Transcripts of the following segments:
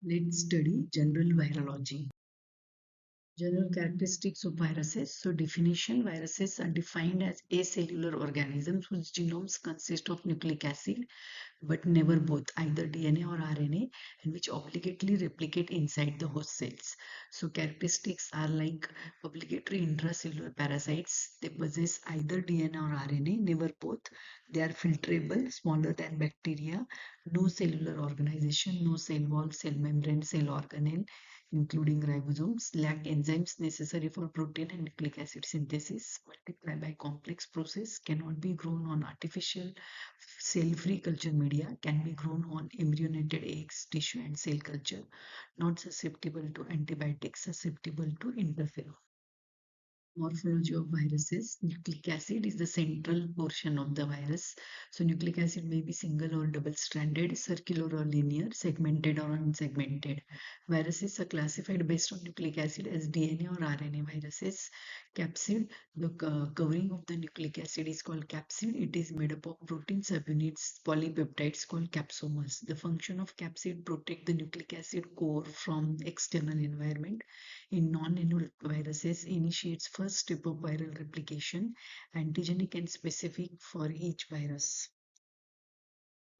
Let's study general virology. General characteristics of viruses. So definition, viruses are defined as acellular organisms whose genomes consist of nucleic acid but never both, either DNA or RNA, and which obligately replicate inside the host cells. So characteristics are like obligatory intracellular parasites. They possess either DNA or RNA, never both. They are filtrable, smaller than bacteria, no cellular organization, no cell wall, cell membrane, cell organelle, including ribosomes, lack enzymes necessary for protein and nucleic acid synthesis, multiply by complex process, cannot be grown on artificial cell-free culture media, can be grown on embryonated eggs, tissue and cell culture, not susceptible to antibiotics, susceptible to interferon. Morphology of viruses. Nucleic acid is the central portion of the virus. So nucleic acid may be single or double stranded, circular or linear, segmented or unsegmented. Viruses are classified based on nucleic acid as DNA or RNA viruses. Capsid, the covering of the nucleic acid is called capsid. It is made up of protein subunits, polypeptides called capsomers. The function of capsid protect the nucleic acid core from external environment. In non-enveloped viruses, initiates first step of viral replication, antigenic and specific for each virus.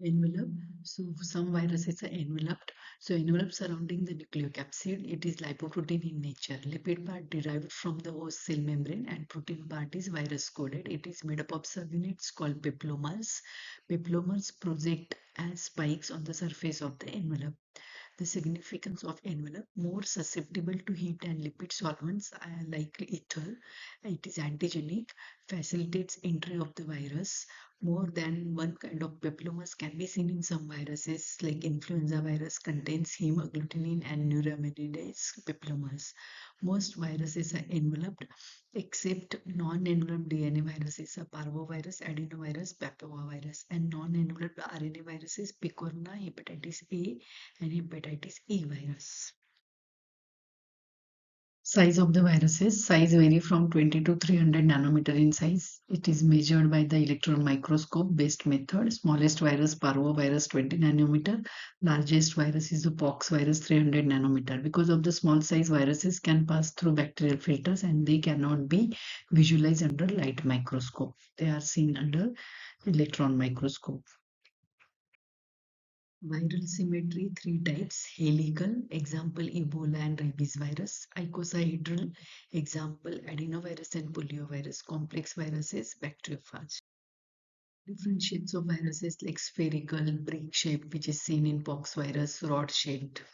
Envelope. So some viruses are enveloped. So envelope surrounding the nucleocapsid. It is lipoprotein in nature. Lipid part derived from the host cell membrane and protein part is virus coded. It is made up of subunits called peplomers. Peplomers project as spikes on the surface of the envelope. The significance of envelope more susceptible to heat and lipid solvents like ether. It is antigenic, facilitates entry of the virus. More than one kind of papillomas can be seen in some viruses like influenza virus contains heme agglutinin and neuraminidase papillomas. Most viruses are enveloped except non-enveloped DNA viruses are parvovirus, adenovirus, papovirus, and non-enveloped RNA viruses picorna, hepatitis A, and hepatitis E virus. Size of the viruses. Size vary from 20 to 300 nanometer in size. It is measured by the electron microscope based method. Smallest virus, parvovirus, 20 nanometer. Largest virus is the pox virus, 300 nanometer. Because of the small size, viruses can pass through bacterial filters and they cannot be visualized under light microscope. They are seen under electron microscope. Viral symmetry, three types: helical, example Ebola and rabies virus; icosahedral, example adenovirus and poliovirus; complex viruses, bacteriophage. Different shapes of viruses like spherical, brick shape, which is seen in pox virus; rod shaped,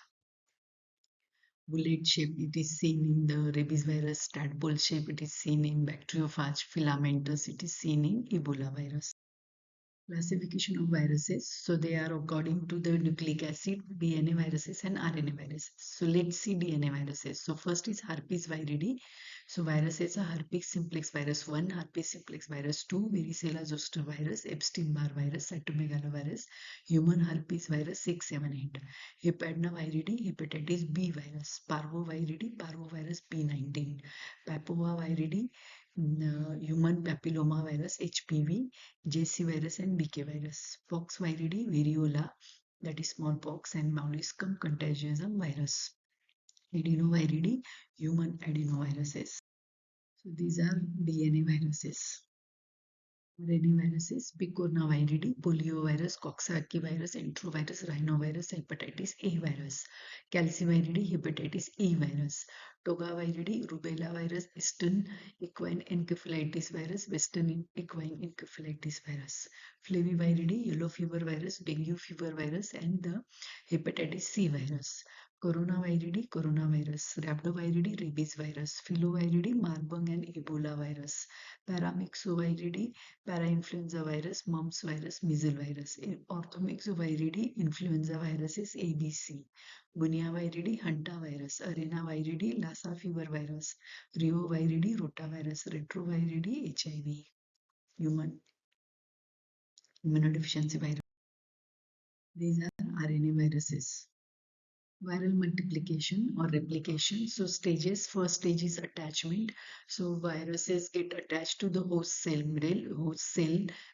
bullet shape, it is seen in the rabies virus; tadpole shape, it is seen in bacteriophage; filamentous, it is seen in Ebola virus. Classification of viruses. So they are according to the nucleic acid, DNA viruses and RNA viruses. So let's see DNA viruses. So first is herpes viridae. So viruses are herpes simplex virus 1, herpes simplex virus 2, varicella zoster virus, Epstein-Barr virus, cytomegalovirus, human herpes virus 6, 7, 8. Hepadnaviridae, hepatitis B virus, parvoviridae, parvovirus P19, papovaviridae, human papilloma virus HPV, JC virus and BK virus, pox viridae, variola, that is smallpox, and molluscum contagiosum virus, adenoviridae, human adenoviruses. So these are DNA viruses. RNA viruses, picornaviridae, poliovirus, coxsackie virus, enterovirus, rhinovirus, hepatitis A virus, calciviridae, hepatitis E virus, togaviridae, rubella virus, Western equine encephalitis virus, Western equine encephalitis virus, flaviviridae, yellow fever virus, dengue fever virus, and the hepatitis C virus. Coronaviridae, coronavirus, rhabdoviridae, rabies virus, filoviridae, Marburg and Ebola virus, paramyxoviridae, parainfluenza virus, mumps virus, measles virus. Orthomyxoviridae, influenza viruses ABC. Guineaviridae, hantavirus. Arenaviridae, Lassa fever virus. Reoviridae, rotavirus. Retroviridae, HIV. Human immunodeficiency virus. These are RNA viruses. Viral multiplication or replication. So stages, first stage is attachment. So viruses get attached to the host cell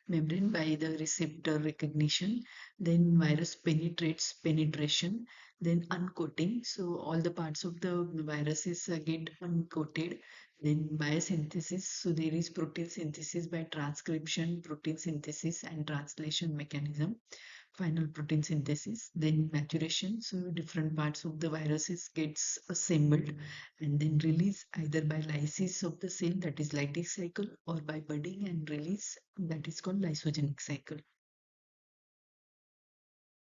membrane by the receptor recognition. Then virus penetrates penetration. Then uncoating. So all the parts of the viruses get uncoated. Then biosynthesis. So there is protein synthesis by transcription, protein synthesis, and translation mechanism. Final protein synthesis, then maturation. So different parts of the viruses gets assembled and then release either by lysis of the cell, that is lytic cycle, or by budding and release, that is called lysogenic cycle.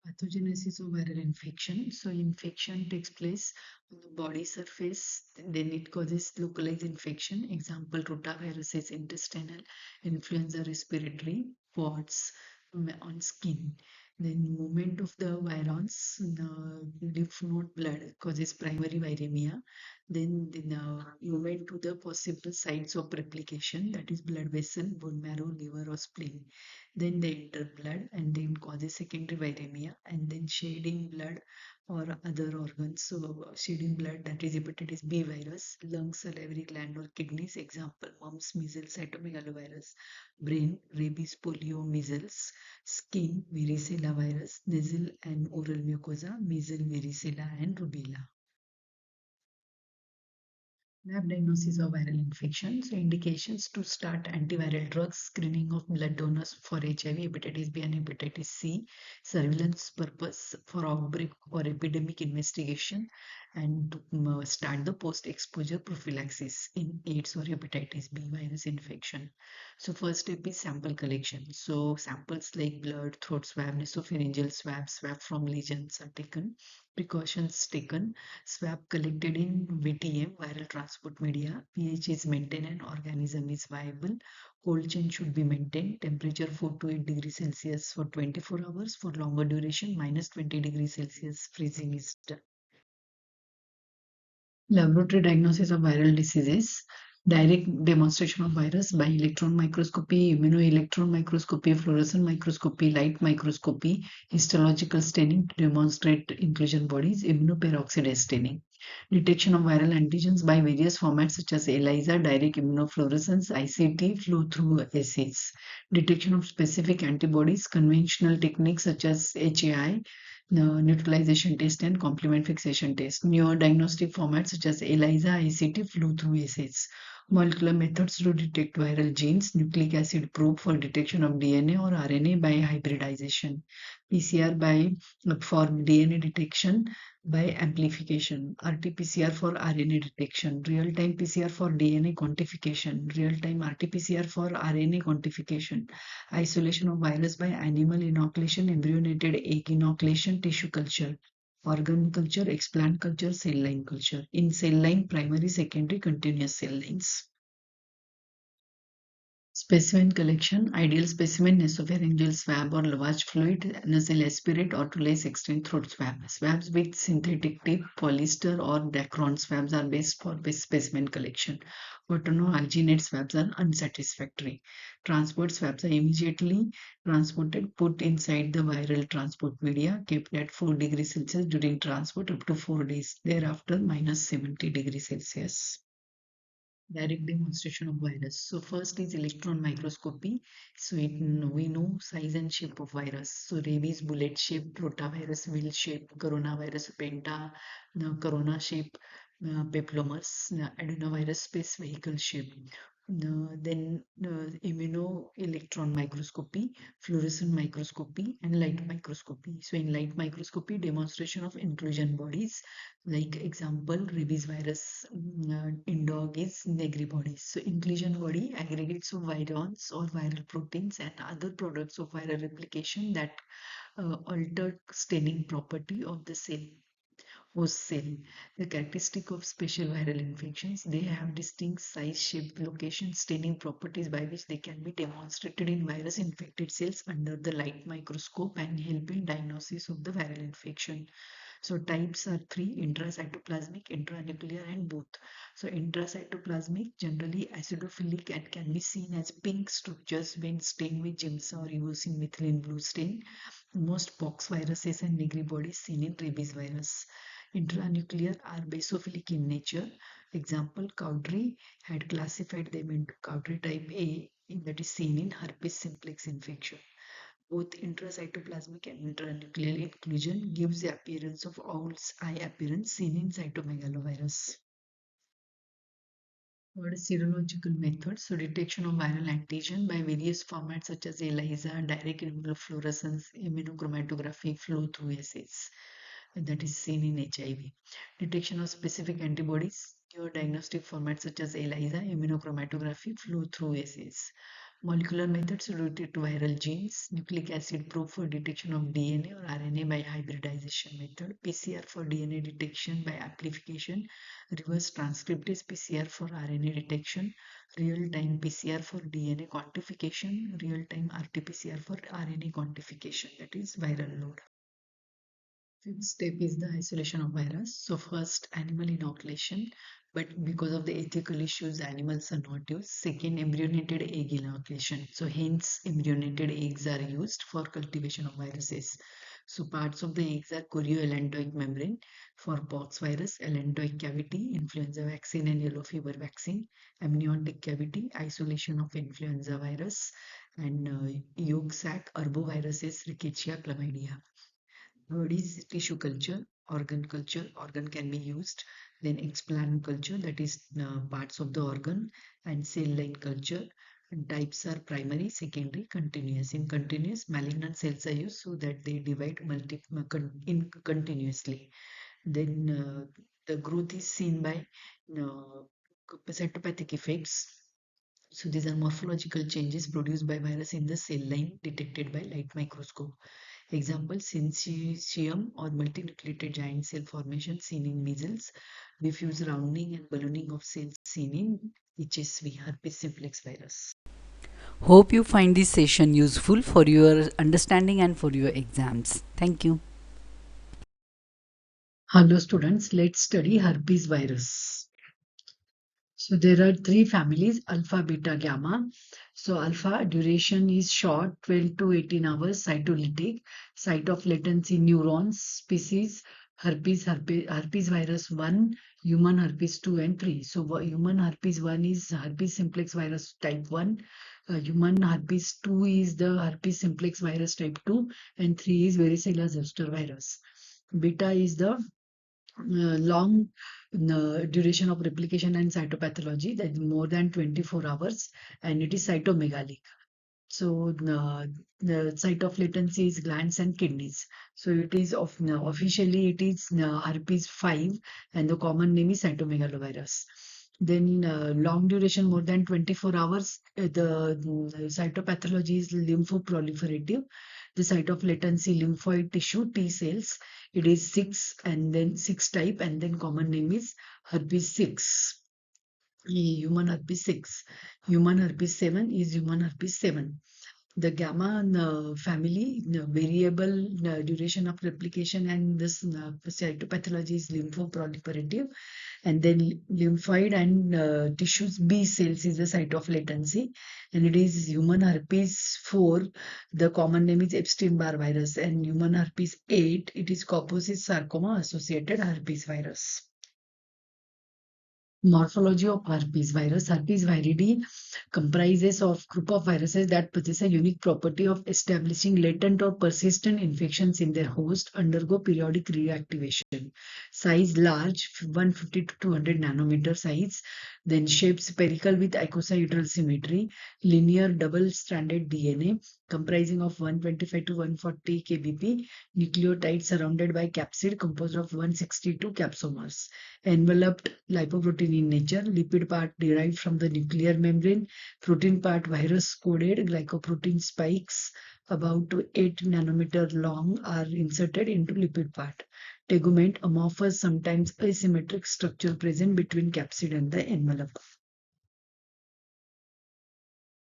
Pathogenesis of viral infection. So infection takes place on the body surface, then it causes localized infection. Example, rotaviruses, intestinal, influenza respiratory, warts on skin. Then movement of the virons, lymph node blood causes primary viremia. Then the movement to the possible sites of replication, that is blood vessel, bone marrow, liver or spleen. Then they enter blood and then causes secondary viremia and then shading blood or other organs. So shading blood, that is hepatitis B virus, lungs, salivary gland or kidneys. Example, mumps, measles, cytomegalovirus, brain, rabies, polio, measles, skin, varicella virus, nasal and oral mucosa, measles, varicella and rubella. Lab diagnosis of viral infection. So indications to start antiviral drugs, screening of blood donors for HIV, hepatitis B and hepatitis C, surveillance purpose for outbreak or epidemic investigation, and to start the post-exposure prophylaxis in AIDS or hepatitis B virus infection. So first step is sample collection. So samples like blood, throat swab, nasopharyngeal swab, swab from lesions are taken. Precautions taken. Swab collected in VTM, viral transport media. pH is maintained and organism is viable. Cold chain should be maintained. Temperature 4 to 8 degrees Celsius for 24 hours. For longer duration, minus 20 degrees Celsius freezing is done. Laboratory diagnosis of viral diseases, direct demonstration of virus by electron microscopy, immunoelectron microscopy, fluorescent microscopy, light microscopy, histological staining to demonstrate inclusion bodies, immunoperoxidase staining. Detection of viral antigens by various formats such as ELISA, direct immunofluorescence, ICT, flow-through assays. Detection of specific antibodies, conventional techniques such as HAI, neutralization test and complement fixation test. Newer diagnostic formats such as ELISA, ICT, flow-through assays. Molecular methods to detect viral genes, nucleic acid probe for detection of DNA or RNA by hybridization. PCR for DNA detection by amplification. RT-PCR for RNA detection. Real-time PCR for DNA quantification. Real-time RT-PCR for RNA quantification. Isolation of virus by animal inoculation, embryonated egg inoculation, tissue culture, organ culture, explant culture, cell line culture. In cell line, primary, secondary, continuous cell lines. Specimen collection, ideal specimen, nasopharyngeal swab or lavage fluid, nasal aspirate or to less extend throat swab. Swabs with synthetic tip, polyester or dacron swabs are best for best specimen collection. Cotton or alginate swabs are unsatisfactory. Transport swabs are immediately transported, put inside the viral transport media, kept at 4 degrees Celsius during transport up to 4 days. Thereafter, minus 70 degrees Celsius. Direct demonstration of virus. So first is electron microscopy. So we know size and shape of virus. So rabies bullet shape, rotavirus wheel shape, coronavirus penta, corona shape, papillomas, adenovirus space vehicle shape. Then immunoelectron microscopy, fluorescent microscopy, and light microscopy. So in light microscopy, demonstration of inclusion bodies, like example, rabies virus in dog is negri bodies. So inclusion body, aggregates of virons or viral proteins and other products of viral replication that alter staining property of the cell. Host cell. The characteristic of special viral infections, they have distinct size, shape, location, staining properties by which they can be demonstrated in virus infected cells under the light microscope and help in diagnosis of the viral infection. So types are three: intracytoplasmic, intranuclear, and both. So intracytoplasmic, generally acidophilic and can be seen as pink structures when stained with giemsa or using methylene blue stain. Most pox viruses and negri bodies seen in rabies virus. Intranuclear are basophilic in nature. Example, Cowdery had classified them into Cowdery type A, that is seen in herpes simplex infection. Both intracytoplasmic and intranuclear inclusion gives the appearance of owl's eye appearance seen in cytomegalovirus. What is serological method? So detection of viral antigen by various formats such as ELISA, direct immunofluorescence, immunochromatography, flow through assays. That is seen in HIV. Detection of specific antibodies, your diagnostic formats such as ELISA, immunochromatography, flow through assays. Molecular methods related to viral genes, nucleic acid probe for detection of DNA or RNA by hybridization method, PCR for DNA detection by amplification, reverse transcriptase PCR for RNA detection, real-time PCR for DNA quantification, real-time RT-PCR for RNA quantification, that is viral load. Fifth step is the isolation of virus. So first animal inoculation, but because of the ethical issues, animals are not used. Second, embryonated egg inoculation. So hence embryonated eggs are used for cultivation of viruses. So parts of the eggs are chorioallantoic membrane for pox virus, allantoic cavity, influenza vaccine and yellow fever vaccine, amniotic cavity, isolation of influenza virus, and yolk sac, arboviruses, rickettsia, chlamydia. Third is tissue culture, organ culture. Organ can be used. Then explant culture, that is parts of the organ, and cell line culture. And types are primary, secondary, continuous. In continuous, malignant cells are used so that they divide continuously. Then the growth is seen by uh, cytopathic effects. So these are morphological changes produced by virus in the cell line detected by light microscope. Example, syncytium or multinucleated giant cell formation seen in measles, diffuse rounding and ballooning of cells seen in HSV, herpes simplex virus. Hope you find this session useful for your understanding and for your exams. Thank you. Hello students, let's study herpes virus. So there are three families, alpha, beta, gamma. So alpha duration is short, 12 to 18 hours, cytolytic, site of latency neurons, species, herpes virus 1, human herpes 2 and 3. So human herpes 1 is herpes simplex virus type 1, human herpes 2 is the herpes simplex virus type 2, and 3 is varicella zoster virus. Beta is the long duration of replication and cytopathology, that is more than 24 hours, and it is cytomegalic. So the site of latency is glands and kidneys. So it is officially it is herpes 5, and the common name is cytomegalovirus. Then long duration more than 24 hours, the cytopathology is lymphoproliferative. The site of latency lymphoid tissue T cells. It is 6 and then 6 type, and then common name is herpes 6. Human herpes 6. Human herpes 7 is human herpes 7. The gamma family variable duration of replication, and this cytopathology is lymphoproliferative, and then lymphoid and tissues B cells is the site of latency, and it is human herpes 4. The common name is Epstein-Barr virus, and human herpes 8, it is Kaposi sarcoma associated herpes virus. Morphology of herpes virus. Herpes viridae comprises of group of viruses that possess a unique property of establishing latent or persistent infections in their host, undergo periodic reactivation. Size large, 150 to 200 nanometer size. Then shape spherical with icosahedral symmetry. Linear double-stranded DNA comprising of 125 to 140 kbp. Nucleotide surrounded by capsid composed of 162 capsomers. Enveloped lipoprotein in nature, lipid part derived from the nuclear membrane, protein part virus coded, glycoprotein spikes about 8 nanometer long are inserted into lipid part. Tegument, amorphous, sometimes asymmetric structure present between capsid and the envelope.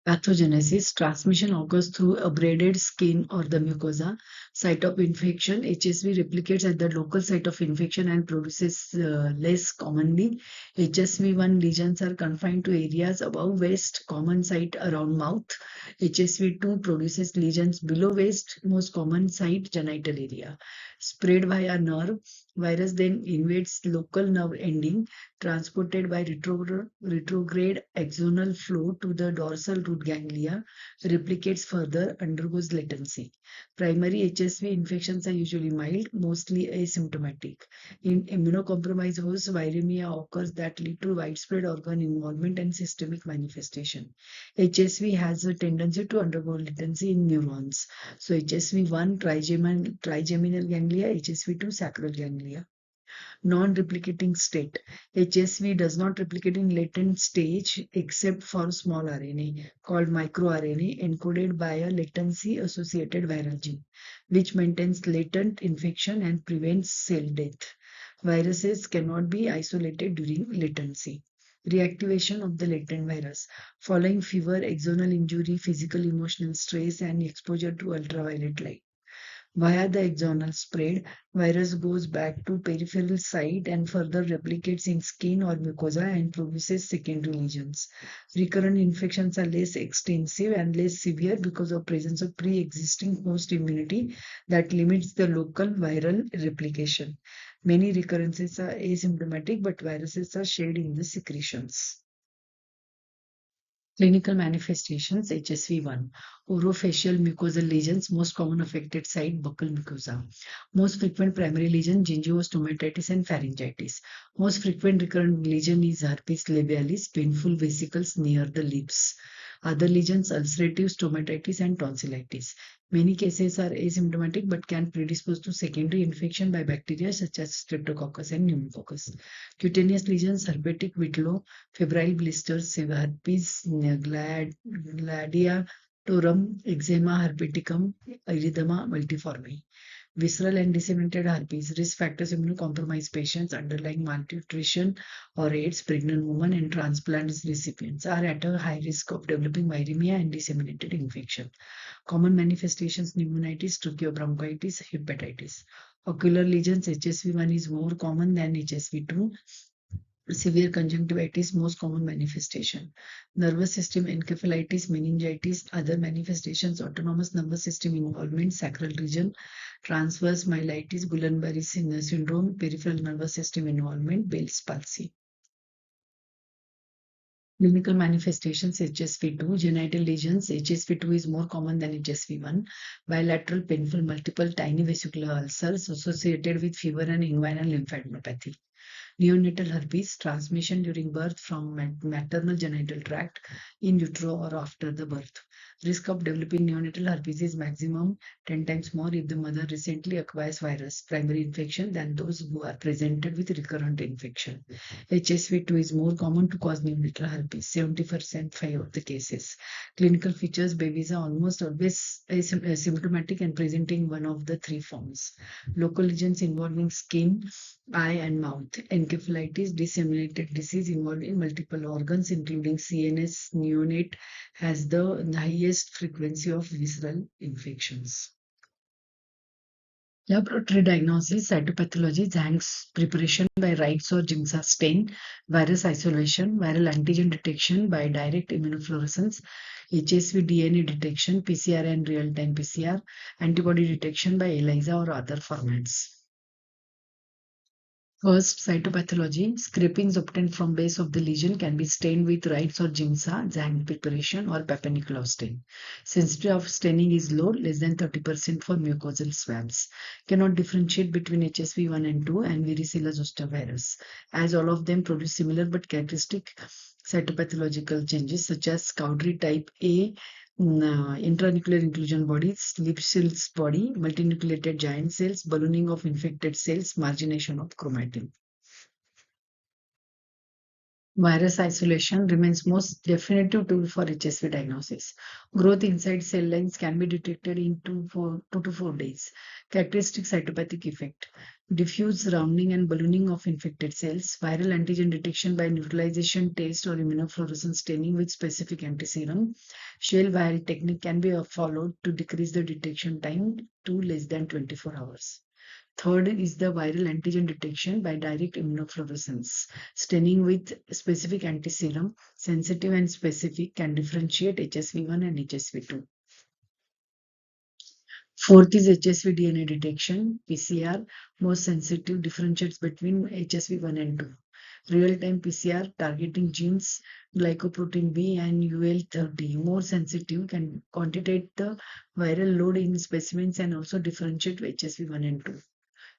Pathogenesis. Transmission occurs through abraded skin or the mucosa. Site of infection. HSV replicates at the local site of infection and produces less commonly. HSV1 lesions are confined to areas above waist, common site around mouth. HSV2 produces lesions below waist, most common site genital area. Spread via nerve. Virus then invades local nerve ending, transported by retrograde axonal flow to the dorsal root ganglia, replicates further, undergoes latency. Primary HSV infections are usually mild, mostly asymptomatic. In immunocompromised hosts, viremia occurs that lead to widespread organ involvement and systemic manifestation. HSV has a tendency to undergo latency in neurons. So HSV1 trigeminal ganglia, HSV2 sacral ganglia. Non-replicating state. HSV does not replicate in latent stage except for small RNA called microRNA encoded by a latency-associated viral gene, which maintains latent infection and prevents cell death. Viruses cannot be isolated during latency. Reactivation of the latent virus. Following fever, axonal injury, physical emotional stress, and exposure to ultraviolet light. Via the axonal spread, virus goes back to peripheral site and further replicates in skin or mucosa and produces secondary lesions. Recurrent infections are less extensive and less severe because of presence of pre-existing host immunity that limits the local viral replication. Many recurrences are asymptomatic, but viruses are shared in the secretions. Clinical manifestations HSV1. Orofacial mucosal lesions, most common affected site buccal mucosa. Most frequent primary lesion gingivostomatitis and pharyngitis. Most frequent recurrent lesion is herpes labialis, painful vesicles near the lips. Other lesions ulcerative stomatitis and tonsillitis. Many cases are asymptomatic but can predispose to secondary infection by bacteria such as Streptococcus and Pneumococcus. Cutaneous lesions, herpetic whitlow, febrile blisters, herpes, gladiatorum, eczema, herpeticum, erythema multiforme. Visceral and disseminated herpes, risk factors immunocompromised patients, underlying malnutrition or AIDS, pregnant women, and transplant recipients are at a high risk of developing viremia and disseminated infection. Common manifestations pneumonitis, tracheobronchitis, hepatitis. Ocular lesions, HSV1 is more common than HSV2. Severe conjunctivitis, most common manifestation. Nervous system encephalitis, meningitis, other manifestations, autonomous nervous system involvement, sacral region, transverse myelitis, Guillain-Barré syndrome, peripheral nervous system involvement, Bell's palsy. Clinical manifestations HSV2, genital lesions. HSV2 is more common than HSV1. Bilateral painful multiple tiny vesicular ulcers associated with fever and inguinal lymphadenopathy. Neonatal herpes, transmission during birth from maternal genital tract, in utero or after the birth. Risk of developing neonatal herpes is maximum 10 times more if the mother recently acquires virus primary infection than those who are presented with recurrent infection. HSV2 is more common to cause neonatal herpes, 70% of the cases. Clinical features, babies are almost always asymptomatic and presenting one of the three forms. Local lesions involving skin, eye and mouth. Encephalitis, disseminated disease involving multiple organs, including CNS. Neonate has the highest frequency of visceral infections. Laboratory diagnosis, cytopathology, Zhang's preparation by Wright's or Jimsa stain, virus isolation, viral antigen detection by direct immunofluorescence, HSV DNA detection, PCR and real-time PCR, antibody detection by ELISA or other formats. First, cytopathology. Scrapings obtained from base of the lesion can be stained with Wright's or Jimsa, Zhang preparation, or Papanicolaou stain. Sensitivity of staining is low, less than 30% for mucosal swabs. Cannot differentiate between HSV1 and 2 and varicella zoster virus, as all of them produce similar but characteristic cytopathological changes such as Cowdery type A, intranuclear inclusion bodies, lip cells body, multinucleated giant cells, ballooning of infected cells, margination of chromatin. Virus isolation remains most definitive tool for HSV diagnosis. Growth inside cell lines can be detected in 2 to 4 days. Characteristic cytopathic effect. Diffuse rounding and ballooning of infected cells. Viral antigen detection by neutralization test or immunofluorescence staining with specific antiserum. Shell vial technique can be followed to decrease the detection time to less than 24 hours. Third is the viral antigen detection by direct immunofluorescence. Staining with specific antiserum, sensitive and specific, can differentiate HSV1 and HSV2. Fourth is HSV DNA detection, PCR, most sensitive, differentiates between HSV1 and 2. Real-time PCR targeting genes glycoprotein B and UL30, more sensitive, can quantitate the viral load in specimens and also differentiate HSV1 and 2.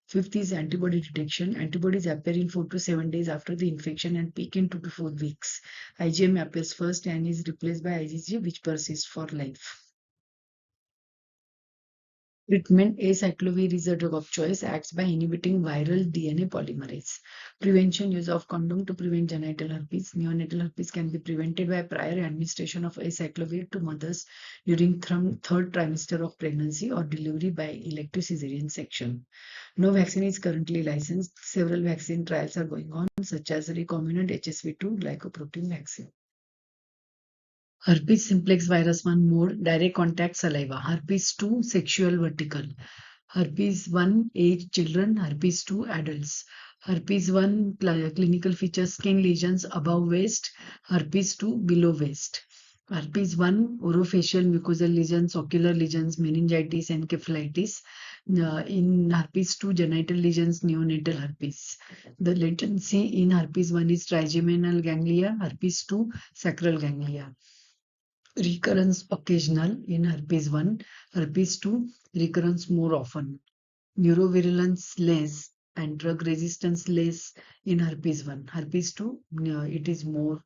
Fifth is antibody detection. Antibodies appear in 4 to 7 days after the infection and peak in 2 to 4 weeks. IgM appears first and is replaced by IgG, which persists for life. Treatment: acyclovir is a drug of choice, acts by inhibiting viral DNA polymerase. Prevention: use of condom to prevent genital herpes. Neonatal herpes can be prevented by prior administration of acyclovir to mothers during third trimester of pregnancy or delivery by elective cesarean section. No vaccine is currently licensed. Several vaccine trials are going on, such as recombinant HSV2 glycoprotein vaccine. Herpes simplex virus 1 mode, direct contact saliva. Herpes 2, sexual vertical. Herpes 1, age children. Herpes 2, adults. Herpes 1, clinical features: skin lesions above waist. Herpes 2, below waist. Herpes 1, orofacial mucosal lesions, ocular lesions, meningitis, encephalitis. In herpes 2, genital lesions, neonatal herpes. The latency in herpes 1 is trigeminal ganglia, herpes 2, sacral ganglia. Recurrence occasional in herpes 1, herpes 2, recurrence more often. Neurovirulence less and drug resistance less in herpes 1. Herpes 2, it is more.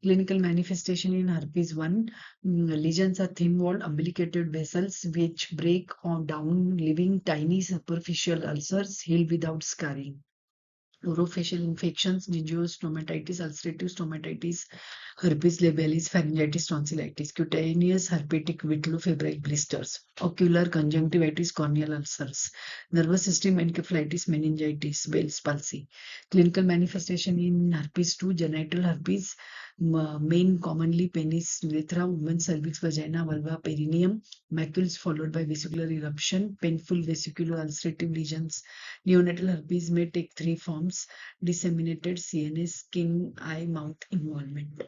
Clinical manifestation in herpes 1, lesions are thin-walled umbilicated vessels which break on down, leaving tiny superficial ulcers, healed without scarring. Orofacial infections, gingiostomatitis, ulcerative stomatitis, herpes labialis, pharyngitis, tonsillitis, cutaneous herpetic vitellofebrile blisters, ocular conjunctivitis, corneal ulcers, nervous system encephalitis, meningitis, Bell's palsy. Clinical manifestation in herpes 2, genital herpes, main commonly penis, urethra, women's cervix, vagina, vulva, perineum, macules followed by vesicular eruption, painful vesicular ulcerative lesions. Neonatal herpes may take 3 forms: disseminated, CNS, skin, eye, mouth involvement.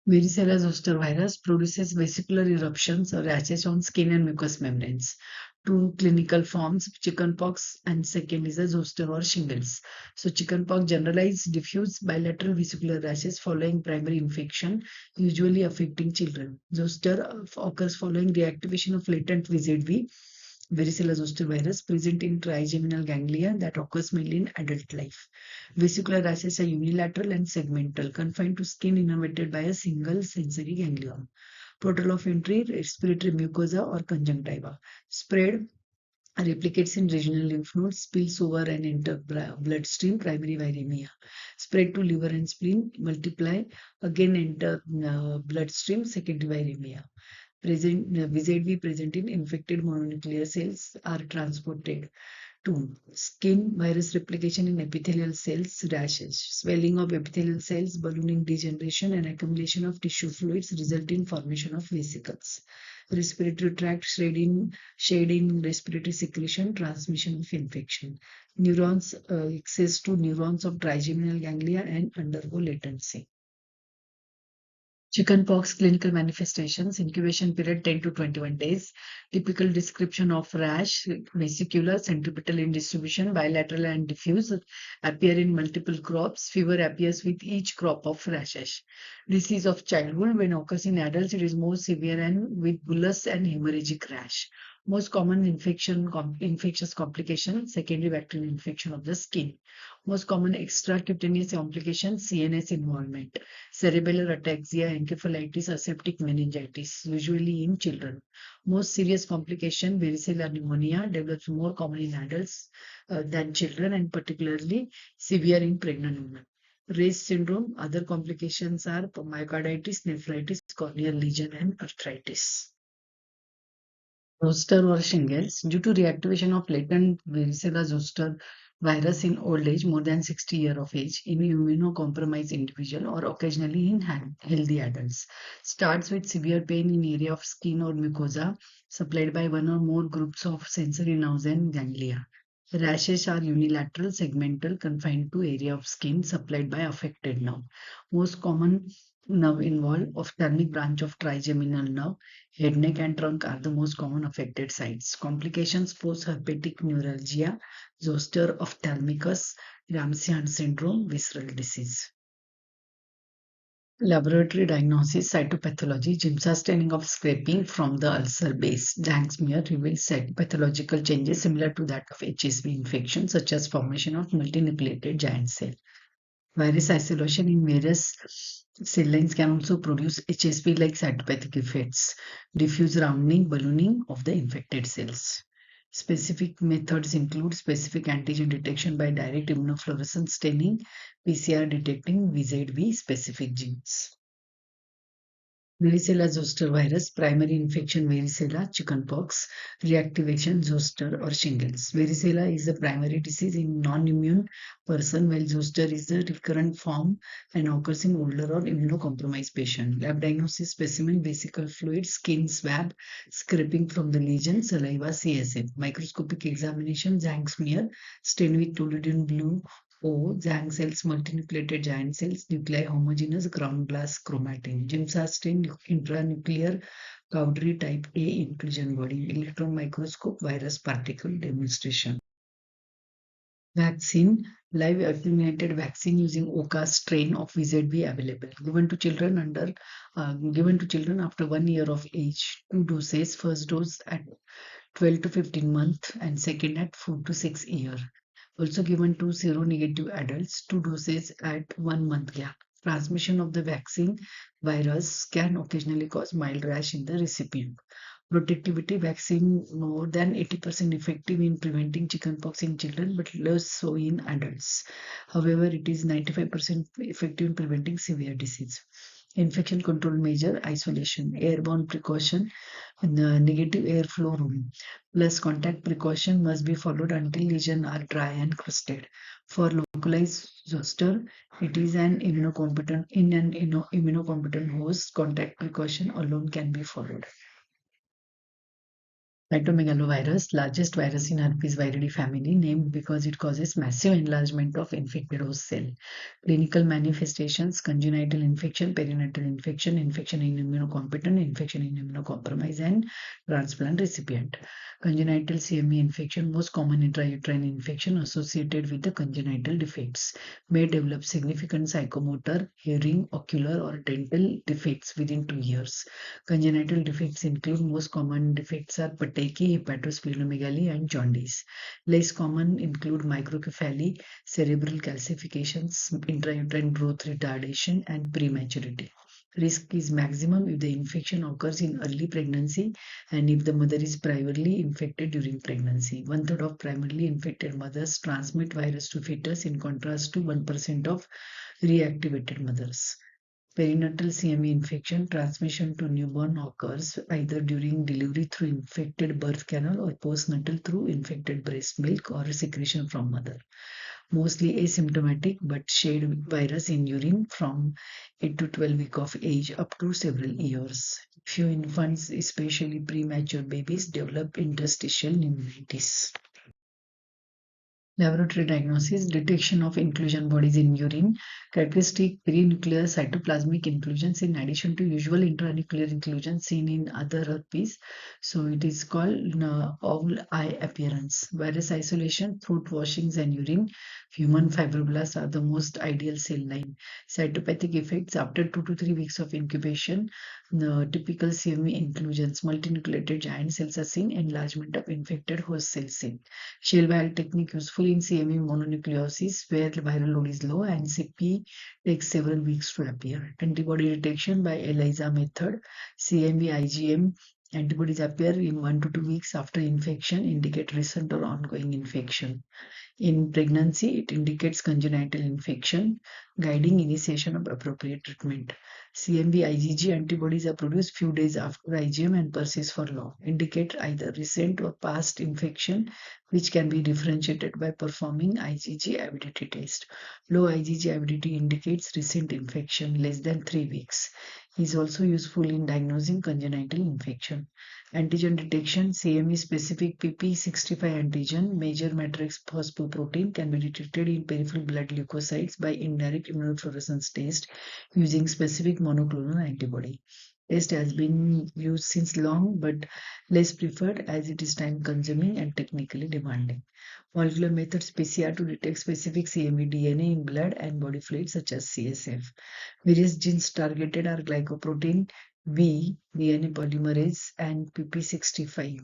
Varicella zoster virus produces vesicular eruptions or rashes on skin and mucous membranes. Two clinical forms: chickenpox and second is a zoster or shingles. So chickenpox, generalized diffuse bilateral vesicular rashes following primary infection, usually affecting children. Zoster occurs following reactivation of latent VZV, varicella zoster virus, present in trigeminal ganglia that occurs mainly in adult life. Vesicular rashes are unilateral and segmental, confined to skin innervated by a single sensory ganglion. Portal of entry: respiratory mucosa or conjunctiva. Spread: replicates in regional lymph nodes, spills over and enter bloodstream, primary viremia. Spread to liver and spleen, multiply, again enter bloodstream, secondary viremia. VZV present in infected mononuclear cells are transported. 2. Skin virus replication in epithelial cells, rashes. Swelling of epithelial cells, ballooning degeneration, and accumulation of tissue fluids result in formation of vesicles. Respiratory tract, shading respiratory secretion, transmission of infection. Neurons, access to neurons of trigeminal ganglia and undergo latency. Chickenpox clinical manifestations: incubation period 10 to 21 days. Typical description of rash: vesicular, centripetal in distribution, bilateral and diffuse, appear in multiple crops. Fever appears with each crop of rashes. Disease of childhood: when occurs in adults, it is more severe and with bullous and hemorrhagic rash. Most common infectious complication: secondary bacterial infection of the skin. Most common extracutaneous complications: CNS involvement. Cerebellar ataxia, encephalitis, aseptic meningitis, usually in children. Most serious complication: varicella pneumonia, develops more common in adults than children and particularly severe in pregnant women. Ray's syndrome, other complications are myocarditis, nephritis, corneal lesion, and arthritis. Zoster or shingles, due to reactivation of latent varicella zoster virus in old age, more than 60 years of age, in immunocompromised individual or occasionally in healthy adults. Starts with severe pain in area of skin or mucosa supplied by one or more groups of sensory nerves and ganglia. Rashes are unilateral, segmental, confined to area of skin supplied by affected nerve. Most common nerve involved ophthalmic branch of trigeminal nerve. Head, neck, and trunk are the most common affected sites. Complications: post-herpetic neuralgia, zoster ophthalmicus, Ramsay-Hunt syndrome, visceral disease. Laboratory diagnosis: cytopathology, Giemsa staining of scraping from the ulcer base. Jang smear reveals cytopathological changes similar to that of HSV infection, such as formation of multinucleated giant cell. Virus isolation in various cell lines can also produce HSV-like cytopathic effects, diffuse rounding, ballooning of the infected cells. Specific methods include specific antigen detection by direct immunofluorescence staining, PCR detecting VZV specific genes. Varicella zoster virus, primary infection varicella, chickenpox, reactivation zoster or shingles. Varicella is the primary disease in non-immune person, while zoster is the recurrent form and occurs in older or immunocompromised patient. Lab diagnosis: specimen, vesicle fluid, skin swab, scraping from the lesion, saliva, CSF. Microscopic examination: Zhang smear, stain with toluidine blue O. Zhang cells, multinucleated giant cells, nuclei homogeneous, ground glass chromatin. Giemsa stain, intranuclear Cowdery type A inclusion body. Electron microscope, virus particle demonstration. Vaccine: live attenuated vaccine using OCA strain of VZV available. Given to children after 1 year of age. 2 doses. First dose at 12 to 15 months and second at 4 to 6 years. Also given to seronegative adults, 2 doses at 1 month gap. Transmission of the vaccine virus can occasionally cause mild rash in the recipient. Protectivity: vaccine more than 80% effective in preventing chickenpox in children but less so in adults. However, it is 95% effective in preventing severe disease. Infection control measure: isolation, airborne precaution, and negative airflow room, plus contact precaution must be followed until lesions are dry and crusted. For localized zoster, it is an immunocompetent host. Contact precaution alone can be followed. Cytomegalovirus, largest virus in herpes viridae family, named because it causes massive enlargement of infected host cell. Clinical manifestations: congenital infection, perinatal infection, infection in immunocompetent, infection in immunocompromised, and transplant recipient. Congenital CME infection, most common intrauterine infection associated with the congenital defects, may develop significant psychomotor, hearing, ocular, or dental defects within 2 years. Congenital defects include: most common defects are petechiae, hepatosplenomegaly, and jaundice. Less common include microcephaly, cerebral calcifications, intrauterine growth retardation, and prematurity. Risk is maximum if the infection occurs in early pregnancy and if the mother is primarily infected during pregnancy. 1/3 of primarily infected mothers transmit virus to fetus, in contrast to 1% of reactivated mothers. Perinatal CME infection transmission to newborn occurs either during delivery through infected birth canal or postnatal through infected breast milk or secretion from mother. Mostly asymptomatic but shed virus in urine from 8 to 12 weeks of age up to several years. Few infants, especially premature babies, develop interstitial pneumonitis. Laboratory diagnosis: detection of inclusion bodies in urine, characteristic perinuclear cytoplasmic inclusions in addition to usual intranuclear inclusions seen in other herpes. So it is called owl eye appearance. Virus isolation: throat washings and urine. Human fibroblasts are the most ideal cell line. Cytopathic effects: after 2 to 3 weeks of incubation, the typical CME inclusions, multinucleated giant cells are seen, enlargement of infected host cells seen. Shell vial technique useful in CME mononucleosis where the viral load is low and CP takes several weeks to appear. Antibody detection by ELISA method. CME IgM antibodies appear in 1 to 2 weeks after infection, indicate recent or ongoing infection. In pregnancy, it indicates congenital infection, guiding initiation of appropriate treatment. CMV IgG antibodies are produced few days after IgM and persist for long. Indicate either recent or past infection, which can be differentiated by performing IgG avidity test. Low IgG avidity indicates recent infection, less than 3 weeks. Is also useful in diagnosing congenital infection. Antigen detection, CME-specific PP65 antigen, major matrix phosphoprotein, can be detected in peripheral blood leukocytes by indirect immunofluorescence test using specific monoclonal antibody. Test has been used since long but less preferred as it is time consuming and technically demanding. Molecular methods PCR to detect specific CME DNA in blood and body fluids such as CSF. Various genes targeted are glycoprotein V, DNA polymerase, and PP65.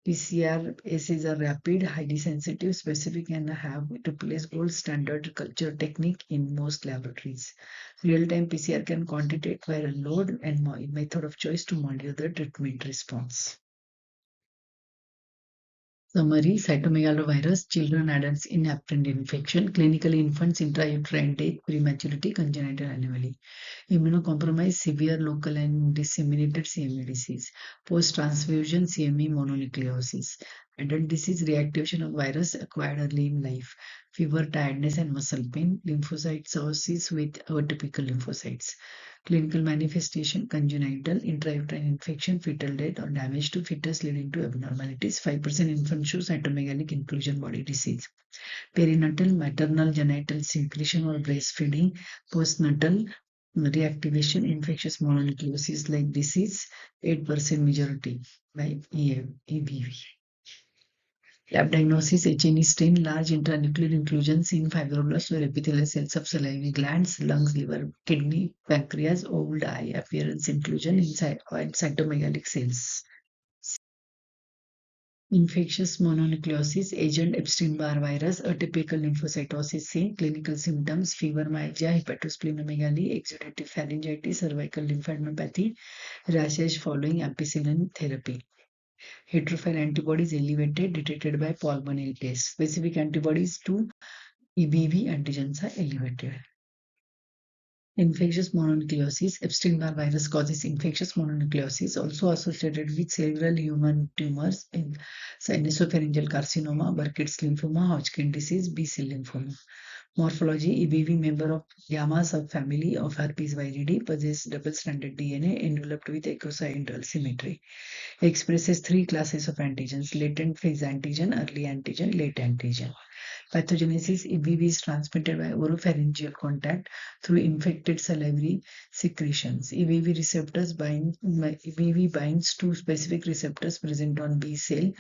PCR assays are rapid, highly sensitive, specific, and have replaced gold standard culture technique in most laboratories. Real-time PCR can quantitate viral load and method of choice to monitor the treatment response. Summary: cytomegalovirus, children, adults, inapprehended infection, clinically infants, intrauterine death, prematurity, congenital anomaly. Immunocompromised, severe local and disseminated CME disease. Post-transfusion CME mononucleosis. Adult disease, reactivation of virus acquired early in life. Fever, tiredness, and muscle pain. Lymphocyte cirrhosis with atypical lymphocytes. Clinical manifestation, congenital, intrauterine infection, fetal death, or damage to fetus leading to abnormalities. 5% infant show cytomegalic inclusion body disease. Perinatal, maternal genital secretion or breastfeeding. Postnatal reactivation, infectious mononucleosis like disease, 8% majority by EBV. Lab diagnosis: H&E stain, large intranuclear inclusions in fibroblasts or epithelial cells of salivary glands, lungs, liver, kidney, pancreas, old eye appearance inclusion inside and cytomegalic cells. Infectious mononucleosis agent Epstein-Barr virus, atypical lymphocytosis C, clinical symptoms fibromyalgia, hepatosplenomegaly, exudative pharyngitis, cervical lymphadenopathy, rashes following ampicillin therapy. Heterophile antibodies elevated, detected by pulmonary test. Specific antibodies to EBV antigens are elevated. Infectious mononucleosis. Epstein-Barr virus causes infectious mononucleosis, also associated with several human tumors in nasopharyngeal carcinoma, Burkitt's lymphoma, Hodgkin disease, B-cell lymphoma. Morphology: EBV member of gamma subfamily of herpes viridae, possess double-stranded DNA enveloped with icosahedral symmetry. Expresses three classes of antigens: latent phase antigen, early antigen, late antigen. Pathogenesis: EBV is transmitted by oropharyngeal contact through infected salivary secretions. EBV binds to specific receptors present on B cell,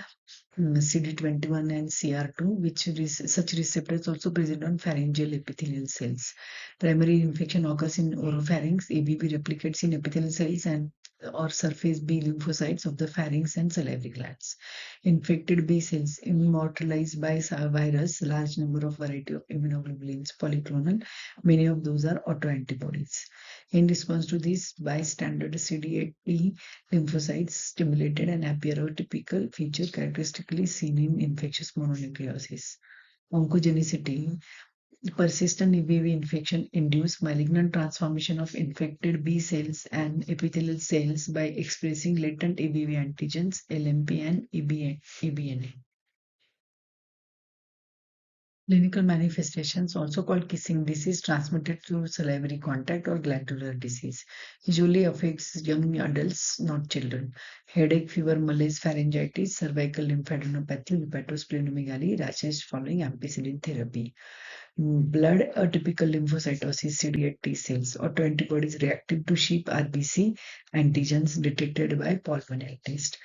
CD21 and CR2, such receptors also present on pharyngeal epithelial cells. Primary infection occurs in oropharynx. EBV replicates in epithelial cells and or surface B lymphocytes of the pharynx and salivary glands. Infected B cells immortalized by virus, large number of variety of immunoglobulins, polyclonal. Many of those are autoantibodies. In response to this, bystander CD8 T lymphocytes stimulated and appear a typical feature characteristically seen in infectious mononucleosis. Oncogenicity: persistent EBV infection induce malignant transformation of infected B cells and epithelial cells by expressing latent EBV antigens LMP and EBNA. Clinical manifestations, also called kissing disease, transmitted through salivary contact or glandular disease, usually affects young adults, not children. Headache, fever, malaise, pharyngitis, cervical lymphadenopathy, hepatosplenomegaly, rashes following ampicillin therapy. Blood, atypical lymphocytosis, CD8 T cells, autoantibodies reactive to sheep RBC antigens detected by pulmonary test.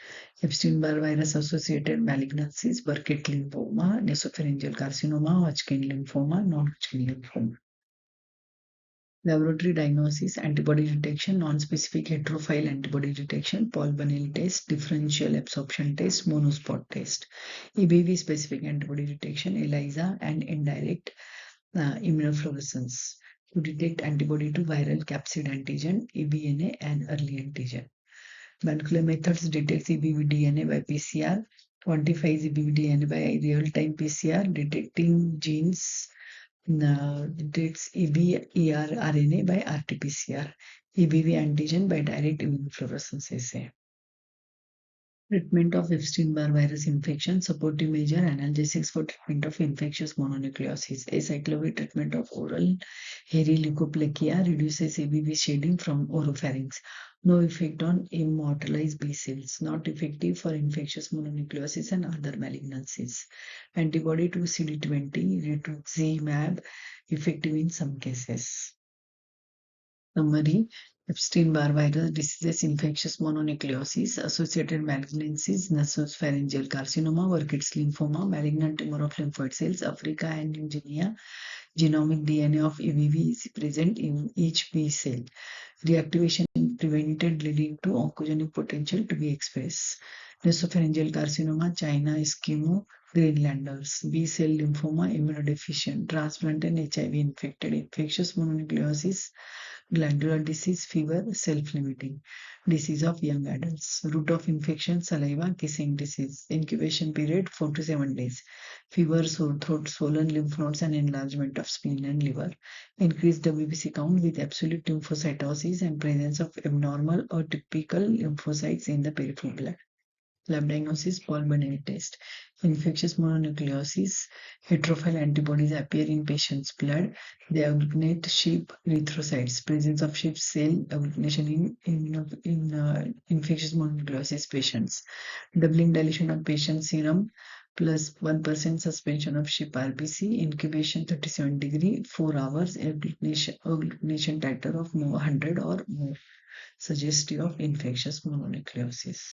Epstein-Barr virus associated malignancies, Burkitt lymphoma, nasopharyngeal carcinoma, Hodgkin lymphoma, non-Hodgkin lymphoma. Laboratory diagnosis: antibody detection, non-specific heterophile antibody detection, pulmonary test, differential absorption test, monospot test. EBV specific antibody detection, ELISA, and indirect immunofluorescence to detect antibody to viral capsid antigen, EBNA, and early antigen. Molecular methods: detects EBV DNA by PCR, quantifies EBV DNA by real-time PCR, detecting genes, detects EBER RNA by RT-PCR, EBV antigen by direct immunofluorescence assay. Treatment of Epstein-Barr virus infection, supportive measure, analgesics for treatment of infectious mononucleosis. Acyclovir treatment of oral hairy leukoplakia reduces ABV shedding from oropharynx. No effect on immortalized B cells. Not effective for infectious mononucleosis and other malignancies. Antibody to CD20, rituximab, effective in some cases. Summary: Epstein-Barr virus diseases, infectious mononucleosis, associated malignancies, nasopharyngeal carcinoma, Burkitt's lymphoma, malignant tumor of lymphoid cells, Africa and New Guinea. Genomic DNA of EBV is present in each B cell. Reactivation prevented, leading to oncogenic potential to be expressed. Nasopharyngeal carcinoma, China, Eskimo, Greenlanders. B cell lymphoma, immunodeficient, transplant and HIV infected, infectious mononucleosis, glandular disease, fever, self-limiting. Disease of young adults. Route of infection, saliva, kissing disease. Incubation period, 4 to 7 days. Fever, sore throat, swollen lymph nodes, and enlargement of spleen and liver. Increased WBC count with absolute lymphocytosis and presence of abnormal or typical lymphocytes in the peripheral blood. Lab diagnosis, pulmonary test. Infectious mononucleosis, heterophile antibodies appear in patient's blood. They agglutinate sheep erythrocytes. Presence of sheep cell agglutination in infectious mononucleosis patients. Doubling dilution of patient serum plus 1% suspension of sheep RBC. Incubation 37 degree, 4 hours. Agglutination titer of 100 or more. Suggestive of infectious mononucleosis.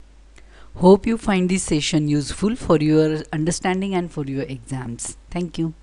Hope you find this session useful for your understanding and for your exams. Thank you.